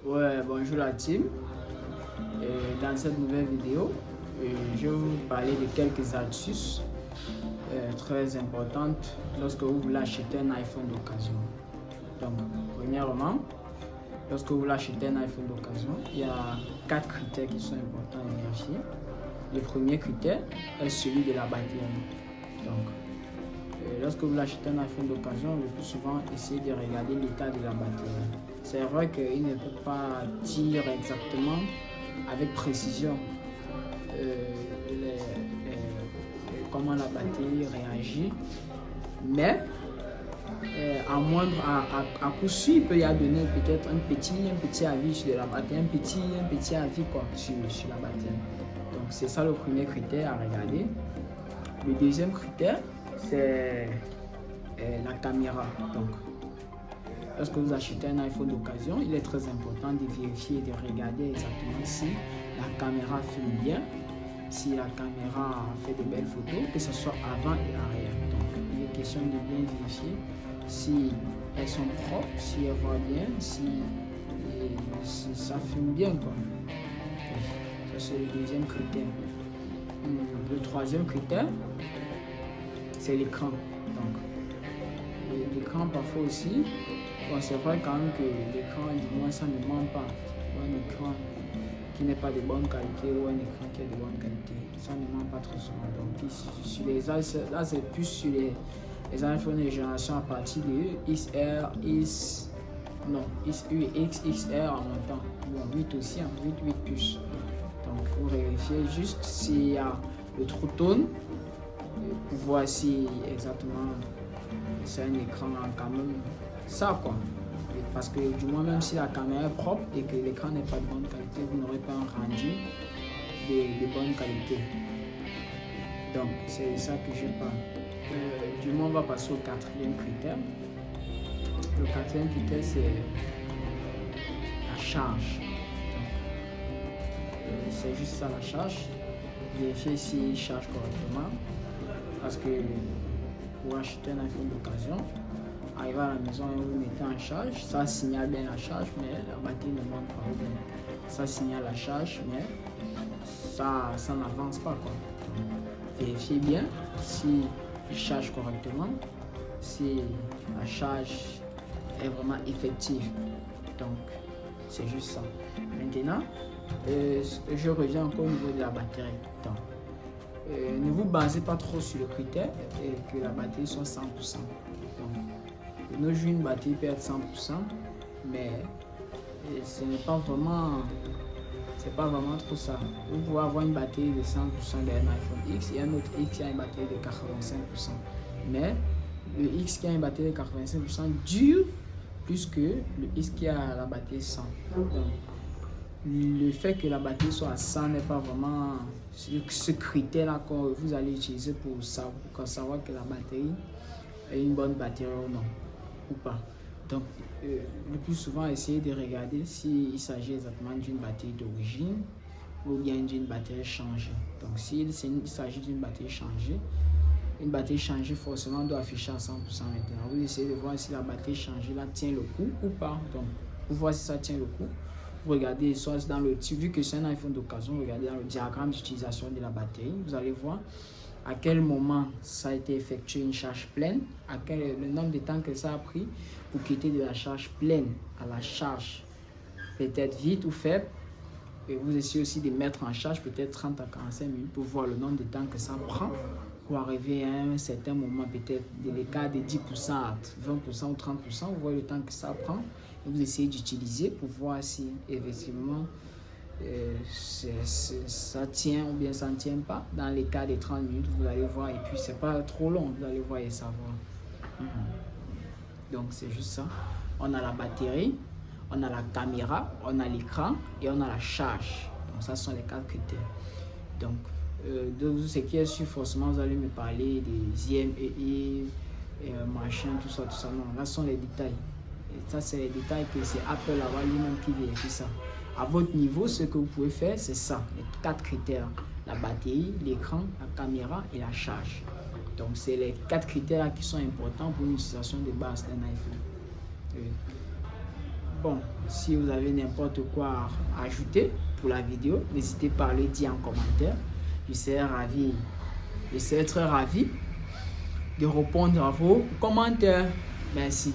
Ouais, bonjour la team. Dans cette nouvelle vidéo, je vais vous parler de quelques astuces très importantes lorsque vous voulez acheter un iPhone d'occasion. Donc, premièrement, lorsque vous voulez acheter un iPhone d'occasion, il y a 4 critères qui sont importants à vérifier. Le premier critère est celui de la batterie. Donc, lorsque vous achetez un iPhone d'occasion, le plus souvent, essayez de regarder l'état de la batterie. C'est vrai qu'il ne peut pas dire exactement avec précision comment la batterie réagit, mais à coup sûr, il peut y avoir donné peut-être un petit avis sur la batterie, un petit avis sur la batterie. Donc c'est ça le premier critère à regarder. Le deuxième critère, c'est la caméra. Donc, lorsque vous achetez un iPhone d'occasion, il est très important de vérifier et de regarder exactement si la caméra filme bien, si la caméra fait de belles photos, que ce soit avant et arrière. Donc, il est question de bien vérifier si elles sont propres, si elles voient bien, si ça filme bien, quoi. Ça, c'est le deuxième critère. Le troisième critère, c'est l'écran. Donc, l'écran parfois aussi, bon, c'est vrai quand même que l'écran, du moins, ça ne ment pas. Un écran qui n'est pas de bonne qualité ou un écran qui est de bonne qualité, ça ne ment pas trop souvent. Donc, sur les là, c'est plus sur les iPhones de génération à partir de XR, XU et XXR en même temps. Bon, 8 aussi, 8 plus. Donc, vous vérifiez juste s'il y a le True Tone pour voir si exactement c'est un écran quand même ça, quoi. Parce que du moins, même si la caméra est propre et que l'écran n'est pas de bonne qualité, vous n'aurez pas un rendu de bonne qualité. Donc c'est ça que je parle. Du moins, on va passer au quatrième critère. Le quatrième critère, c'est la charge. C'est juste ça, la charge. Vérifier s'il charge correctement. Parce que pour acheter un iPhone d'occasion, arriver à la maison et vous mettez en charge, ça signale bien la charge, mais la batterie ne monte pas bien. Ça signale la charge, mais ça n'avance pas, quoi. Vérifiez bien si il charge correctement, si la charge est vraiment effective. Donc, c'est juste ça. Maintenant, je reviens encore au niveau de la batterie. Donc, ne vous basez pas trop sur le critère et que la batterie soit 100%. Donc, de nos jours, une batterie peut être 100%, mais ce n'est pas vraiment, trop ça. Vous pouvez avoir une batterie de 100% d'un iPhone X et un autre X qui a une batterie de 85%. Mais le X qui a une batterie de 85% dure plus que le X qui a la batterie 100. Donc, le fait que la batterie soit à 100 n'est pas vraiment ce critère-là que vous allez utiliser pour savoir que la batterie est une bonne batterie ou non, ou pas. Donc, le plus souvent, essayez de regarder s'il s'agit exactement d'une batterie d'origine ou bien d'une batterie changée. Donc, s'il s'agit d'une batterie changée, une batterie changée forcément doit afficher à 100% maintenant. Vous essayez de voir si la batterie changée là tient le coup ou pas. Donc, pour voir si ça tient le coup, vous regardez soit dans le, vu que c'est un iPhone d'occasion, regardez dans le diagramme d'utilisation de la batterie, vous allez voir à quel moment ça a été effectué une charge pleine, le nombre de temps que ça a pris pour quitter de la charge pleine à la charge peut-être vite ou faible. Et vous essayez aussi de mettre en charge peut-être 30 à 45 minutes pour voir le nombre de temps que ça prend pour arriver à un certain moment, peut-être de l'écart de 10% à 20% ou 30%, vous voyez le temps que ça prend et vous essayez d'utiliser pour voir si effectivement ça tient ou bien ça ne tient pas. Dans les cas de 30 minutes, vous allez voir, et puis c'est pas trop long, vous allez voir et savoir. Donc c'est juste ça. On a la batterie, on a la caméra, on a l'écran et on a la charge. Donc ça sont les 4 critères. Donc de ce qui est sûr, forcément vous allez me parler des IMEI, machin, tout ça. Non, là ce sont les détails. Et ça c'est les détails que c'est Apple là-bas lui-même qui vérifie ça. À votre niveau, ce que vous pouvez faire, c'est ça, les 4 critères. La batterie, l'écran, la caméra et la charge. Donc, c'est les 4 critères qui sont importants pour une utilisation de base d'un iPhone. Bon, si vous avez n'importe quoi à ajouter pour la vidéo, n'hésitez pas à le dire en commentaire. Je serai très ravi de répondre à vos commentaires. Merci.